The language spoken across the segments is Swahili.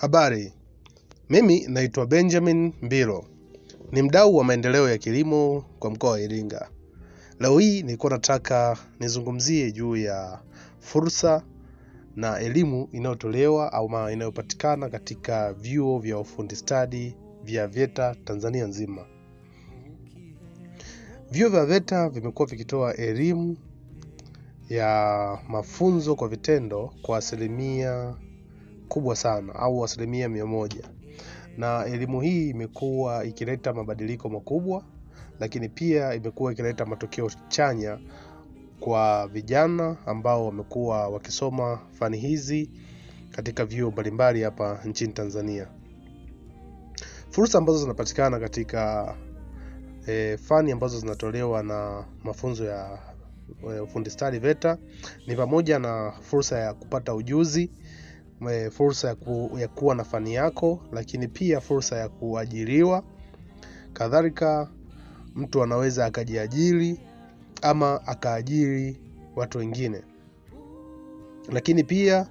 Habari, mimi naitwa Benjamin Mbilo. Ni mdau wa maendeleo ya kilimo kwa mkoa wa Iringa. Leo hii nilikuwa nataka nizungumzie juu ya fursa na elimu inayotolewa au inayopatikana katika vyuo vya ufundi stadi vya VETA Tanzania nzima. Vyuo vya VETA vimekuwa vikitoa elimu ya mafunzo kwa vitendo kwa asilimia kubwa sana au 100%. Na elimu hii imekuwa ikileta mabadiliko makubwa, lakini pia imekuwa ikileta matokeo chanya kwa vijana ambao wamekuwa wakisoma fani hizi katika vyuo mbalimbali hapa nchini Tanzania. Fursa ambazo zinapatikana katika fani ambazo zinatolewa na mafunzo ya ufundi stadi VETA ni pamoja na fursa ya kupata ujuzi, fursa ya kuwa na fani yako, lakini pia fursa ya kuajiriwa. Kadhalika mtu anaweza akajiajiri ama akaajiri watu wengine. Lakini pia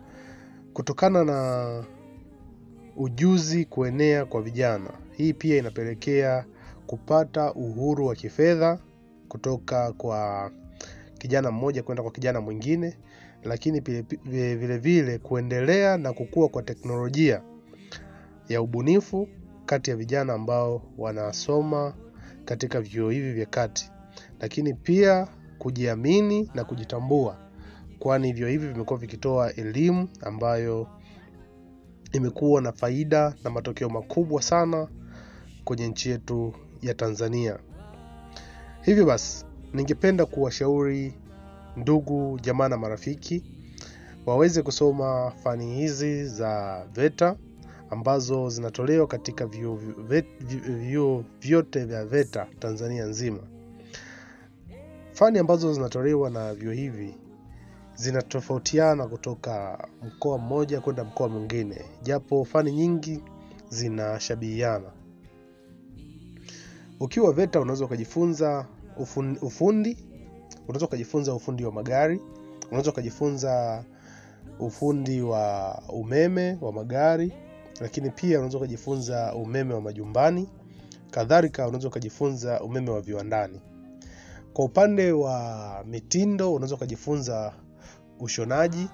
kutokana na ujuzi kuenea kwa vijana, hii pia inapelekea kupata uhuru wa kifedha kutoka kwa kijana mmoja kwenda kwa kijana mwingine, lakini vile vile kuendelea na kukua kwa teknolojia ya ubunifu kati ya vijana ambao wanasoma katika vyuo hivi vya kati. Lakini pia kujiamini na kujitambua, kwani vyuo hivi vimekuwa vikitoa elimu ambayo imekuwa na faida na matokeo makubwa sana kwenye nchi yetu ya Tanzania. Hivyo basi, ningependa kuwashauri ndugu, jamaa na marafiki waweze kusoma fani hizi za VETA ambazo zinatolewa katika vyuo vyote vya VETA Tanzania nzima. Fani ambazo zinatolewa na vyuo hivi zinatofautiana kutoka mkoa mmoja kwenda mkoa mwingine, japo fani nyingi zinashabihiana. Ukiwa VETA unaweza kujifunza ufundi, unaweza kujifunza ufundi wa magari, unaweza kujifunza ufundi wa umeme wa magari, lakini pia unaweza kujifunza umeme wa majumbani. Kadhalika unaweza kujifunza umeme wa viwandani. Kwa upande wa mitindo unaweza kujifunza ushonaji,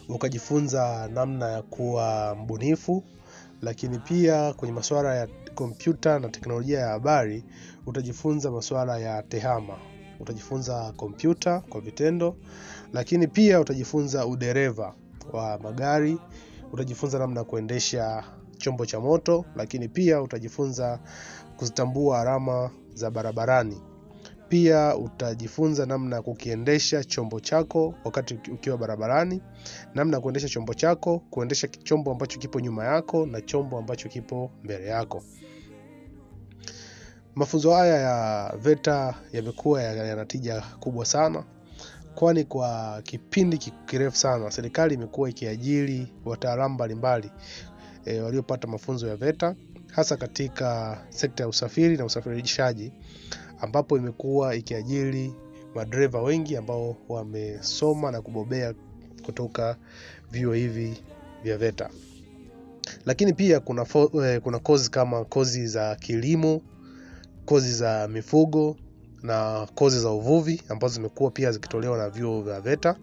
ukajifunza namna ya kuwa mbunifu, lakini pia kwenye masuala ya kompyuta na teknolojia ya habari utajifunza masuala ya tehama. Utajifunza kompyuta kwa vitendo, lakini pia utajifunza udereva wa magari, utajifunza namna kuendesha chombo cha moto, lakini pia utajifunza kuzitambua alama za barabarani. Pia utajifunza namna kukiendesha chombo chako wakati ukiwa barabarani, namna kuendesha chombo chako, kuendesha chombo ambacho kipo nyuma yako na chombo ambacho kipo mbele yako. Mafunzo haya ya VETA yamekuwa yana tija kubwa sana, kwani kwa kipindi kirefu sana serikali imekuwa ikiajiri wataalamu mbalimbali waliopata mafunzo ya VETA, hasa katika sekta ya usafiri na usafirishaji, ambapo imekuwa ikiajiri madereva wengi ambao wamesoma na kubobea kutoka vyuo hivi vya VETA. Lakini pia kuna kozi kama kozi za kilimo, kozi za mifugo na kozi za uvuvi ambazo zimekuwa pia zikitolewa na vyuo vya VETA.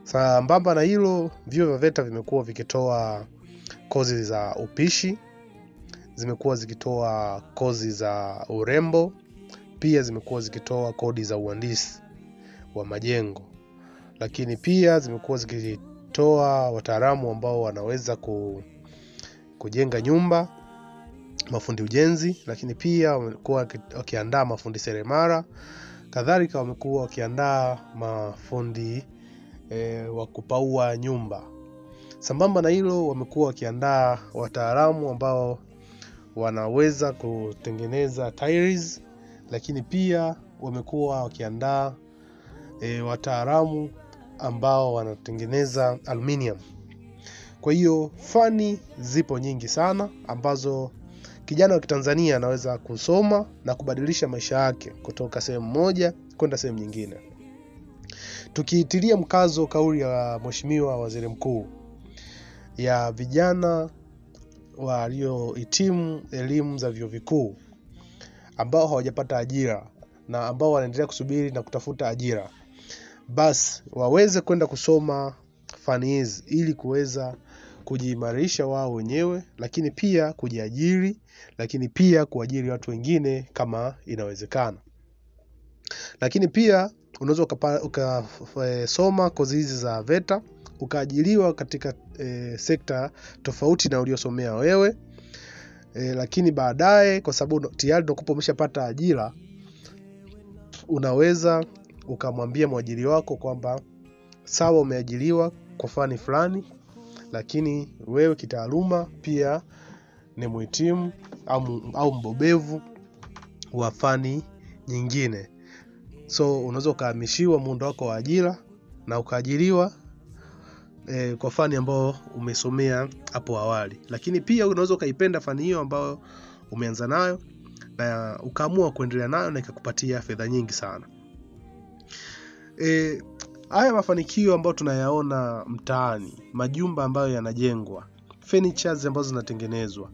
Sambamba na hilo, vyuo vya VETA vimekuwa vikitoa kozi za upishi, zimekuwa zikitoa kozi za urembo, pia zimekuwa zikitoa kodi za uhandisi wa majengo. Lakini pia zimekuwa zikitoa wataalamu ambao wanaweza kujenga nyumba, mafundi ujenzi, lakini pia wamekuwa wakiandaa mafundi seremala. Kadhalika wamekuwa wakiandaa mafundi wa kupaua nyumba. Sambamba na hilo, wamekuwa wakiandaa wataalamu ambao wanaweza kutengeneza tiles, lakini pia wamekuwa wakiandaa wataalamu ambao wanatengeneza aluminium. Kwa hiyo fani zipo nyingi sana ambazo kijana wa Kitanzania anaweza kusoma na kubadilisha maisha yake kutoka sehemu moja kwenda sehemu nyingine. Tukiitilia mkazo kauli ya Mheshimiwa Waziri Mkuu ya vijana waliohitimu elimu za vyuo vikuu ambao hawajapata ajira na ambao wanaendelea kusubiri na kutafuta ajira, basi waweze kwenda kusoma fani hizi ili kuweza kujiimarisha wao wenyewe, lakini pia kujiajiri, lakini pia kuajiri watu wengine kama inawezekana. Lakini pia unaweza ukasoma kozi hizi za VETA ukaajiriwa katika sekta tofauti na uliosomea wewe. Lakini baadaye, kwa sababu tayari unakuwa umeshapata ajira, unaweza ukamwambia mwajiri wako kwamba sawa, umeajiriwa kwa fani fulani, lakini wewe kitaaluma pia ni mhitimu au mbobevu wa fani nyingine. So unaweza ukahamishiwa muundo wako wa ajira na ukaajiriwa kwa fani ambayo umesomea hapo awali. Lakini pia unaweza ukaipenda fani hiyo ambayo umeanza nayo na ukaamua kuendelea nayo na ikakupatia fedha nyingi sana. Haya mafanikio ambayo tunayaona mtaani, majumba ambayo yanajengwa, furnitures ambazo zinatengenezwa,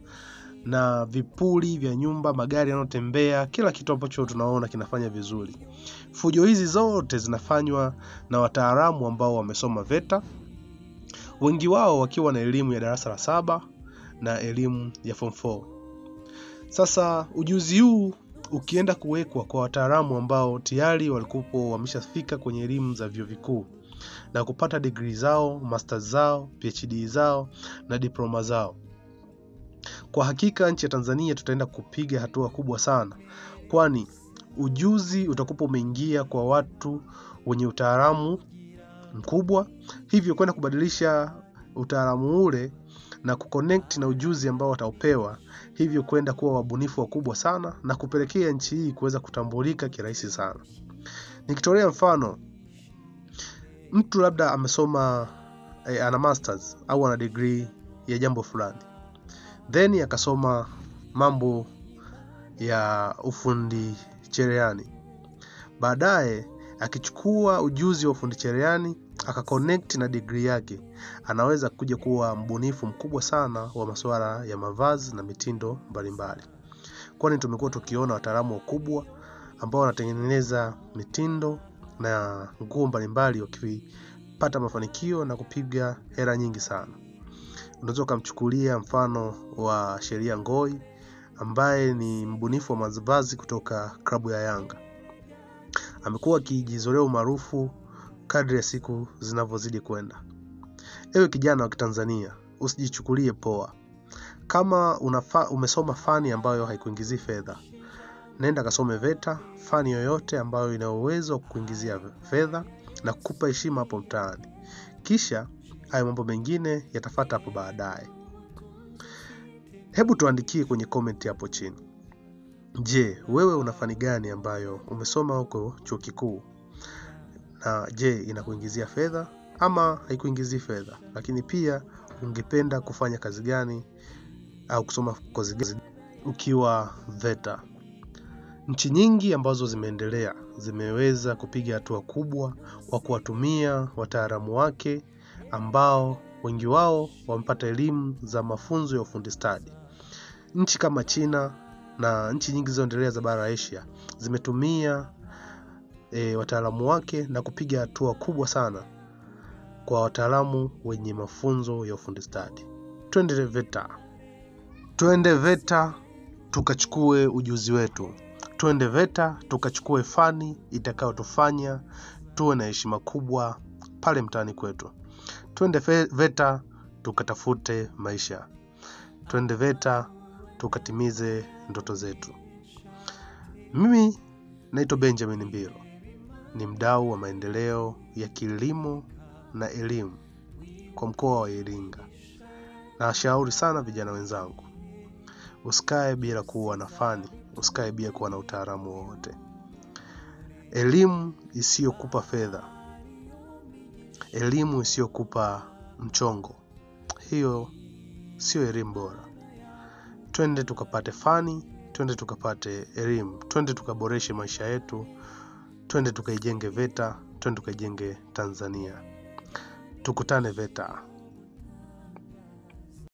na vipuri vya nyumba, magari yanayotembea, kila kitu ambacho tunaona kinafanya vizuri. Fujo hizi zote zinafanywa na wataalamu ambao wamesoma VETA, wengi wao wakiwa na elimu ya darasa la 7 na elimu ya form 4. Sasa ujuzi huu ukienda kuwekwa kwa wataalamu ambao tayari walikuwa wameshafika kwenye elimu za vyuo vikuu na kupata degree zao, masters zao, PhD zao na diploma zao, kwa hakika nchi ya Tanzania tutaenda kupiga hatua kubwa sana, kwani ujuzi utakuwa umeingia kwa watu wenye utaalamu mkubwa, hivyo kwenda kubadilisha utaalamu ule na kuconnect na ujuzi ambao wataupewa, hivyo kwenda kuwa wabunifu wakubwa sana na kupelekea nchi hii kuweza kutambulika kirahisi sana. Nikitolea mfano, mtu labda amesoma ana masters au ana degree ya jambo fulani, then akasoma mambo ya ufundi cherehani. Baadaye akichukua ujuzi wa ufundi cherehani akaconnect na degree yake, anaweza kuja kuwa mbunifu mkubwa sana wa masuala ya mavazi na mitindo mbalimbali. Kwani tumekuwa tukiona wataalamu wakubwa ambao wanatengeneza mitindo na nguo mbalimbali wakipata mafanikio na kupiga hela nyingi sana. Unaweza kumchukulia mfano wa Sheria Ngoi ambaye ni mbunifu wa mavazi kutoka klabu ya Yanga. Amekuwa akijizolea umaarufu kadri ya siku zinavyozidi kwenda. Ewe kijana wa Kitanzania, usijichukulie poa. Kama umesoma fani ambayo haikuingizii fedha, nenda kasome VETA, fani yoyote ambayo ina uwezo wa kukuingizia fedha na kukupa heshima hapo mtaani. Kisha hayo mambo mengine yatafuata hapo baadaye. Hebu tuandikie kwenye comment hapo chini. Je, wewe una fani gani ambayo umesoma huko chuo kikuu? Na je, inakuingizia fedha ama haikuingizii fedha? Lakini pia ungependa kufanya kazi gani au kusoma kozi gani ukiwa VETA? Nchi nyingi ambazo zimeendelea zimeweza kupiga hatua kubwa kwa kuwatumia wataalamu wake ambao wengi wao wamepata elimu za mafunzo ya ufundi stadi. Nchi kama China na nchi nyingi zilizoendelea za bara Asia zimetumia wataalamu wake na kupiga hatua kubwa sana kwa wataalamu wenye mafunzo ya ufundi stadi. Twende VETA tukachukue ujuzi wetu. Twende VETA tukachukue fani itakayotufanya tuwe na heshima kubwa pale mtaani kwetu. Twende VETA tukatafute maisha. Twende VETA tukatimize ndoto zetu. Mimi naitwa Benjamin Mbilo, ni mdau wa maendeleo ya kilimo na elimu kwa mkoa wa Iringa. Na shauri sana vijana wenzangu, usikae bila kuwa na fani, usikae bila kuwa na utaalamu wowote. Elimu isiyokupa fedha, elimu isiyokupa mchongo, hiyo sio elimu bora. Twende tukapate fani, twende tukapate elimu, twende tukaboreshe maisha yetu, twende tukaijenge VETA, twende tukaijenge Tanzania. Tukutane VETA.